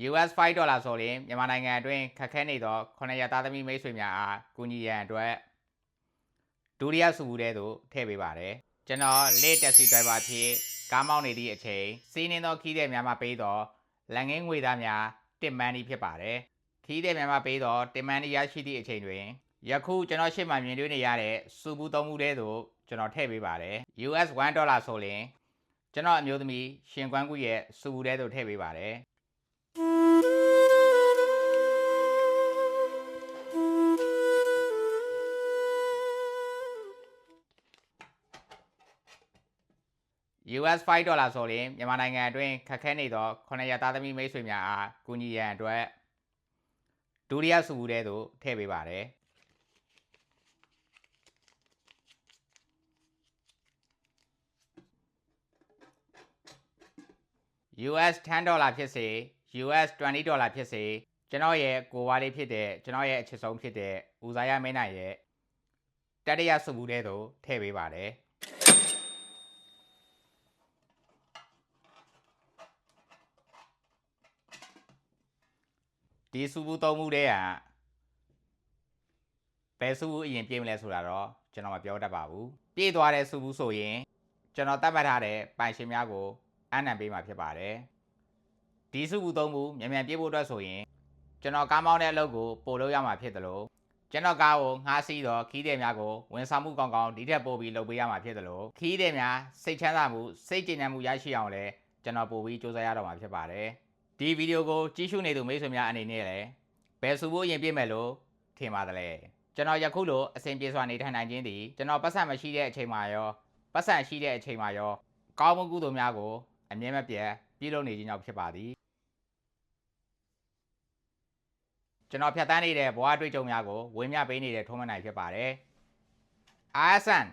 US $5ဆိုရင်မြန်မာနိုင်ငံအတွင်းခက်ခဲနေသော9ရက်သားသမီးမိတ်ဆွေများအားကူညီရန်အတွက်ဒုတိယစုဘူးတဲ့သို့ထည့်ပေးပါတယ်ကျွန်တော်Lit Taxi Driver ဖြစ်ကားမောင်းနေသည့်အချိန်စီးနှင်းသောခီးသည်များမှပေးသောလက်ငင်းငွေသားများတင်မန်းသည်ဖြစ်ပါတယ်ခီးသည်များမှပေးသောတင်မန်းသည်ရရှိသည့်အချိန်တွင်ယခုကျွန်တော်ရှေ့မှမြင်တွေ့နေရတဲ့စုဘူး3ဘူးတဲ့သို့ကျွန်တော်ထည့်ပေးပါတယ် US $1ဆိုရင်ကျွန်တော်အမျိုးသမီးရှင်ကွမ်းကူရဲ့စုဘူးတဲ့သို့ထည့်ပေးပါတယ်US $5ဆိုရင်မြန်မာနိုင်ငံအတွင်းခက်ခဲနေသော9ရက်သားသမီးမိတ်ဆွေများအားကူညီရန်အတွက်ဒုတိယစုဘူးတဲ့သို့ထည့်ပေးပါတယ်US $10ဖြစ်စေ US $20ဖြစ်စေကျွန်တော်ရဲ့ကိုဝါလေးဖြစ်တဲ့ကျွန်တော်ရဲ့အချစ်ဆုံးဖြစ်တဲ့ဦးစားရမင်းနိုင်ရဲ့တတိယစုဘူးတဲ့သို့ထည့်ပေးပါတယ်ဒီစုဘူး3မှုတဲ့ကဘယ်စုဘူးအရင်ပြေးမလဲဆိုတာတော့ကျွန်တော်မပြောတတ်ပါဘူးပြေးသွားတဲ့စုဘူးဆိုရင်ကျွန်တော်တတ်မှတ်ထားတဲ့ပိုင်ရှင်များကိုအနံပေးမှာဖြစ်ပါတယ်ဒီစုဘူး3မှုမြန်မြန်ပြေးဖို့အတွက်ဆိုရင်ကျွန်တော်ကားမောင်းတဲ့အလုပ်ကိုပို့လို့ရမှာဖြစ်တယ်လို့ကျွန်တော်ကားကိုငှားစီးတော့ခီးသည်များကိုဝန်ဆောင်မှုကောင်းကောင်းဒီထက်ပိုပြီးလုပ်ပေးရမှာဖြစ်တယ်လို့ခီးသည်များစိတ်ချမ်းသာမှုစိတ်ကြည်နံမှုရရှိအောင်လည်းကျွန်တော်ပို့ပြီးစူးစမ်းရတော့မှာဖြစ်ပါတယ်ဒီဗီဒီယိုကိုကြည့်ရှုနေသူမိတ်ဆွေများအနေနဲ့လည်းဘယ်စုဘူးအရင်ပြည့်မယ်လို့ထင်ပါတယ်လေကျွန်တော်ယခုလိုအစဉ်ပြေစွာနေထိုင်နိုင်ခြင်းသည်ကျွန်တော်ပတ်စံမရှိတဲ့အချိန်မှာရောပတ်စံရှိတဲ့အချိန်မှာရောကောင်းမှုကုသိုလ်များကိုအမြဲမပြတ်ပြုလုပ်နေခြင်းကြောင့်ဖြစ်ပါသည်ကျွန်တော်ဖြတ်တန်းနေတဲ့ဘဝတွေ့ကြုံများကိုဝေမျှပေးနေတဲ့ထုံးမနိုင်ဖြစ်ပါတယ်အာဆန်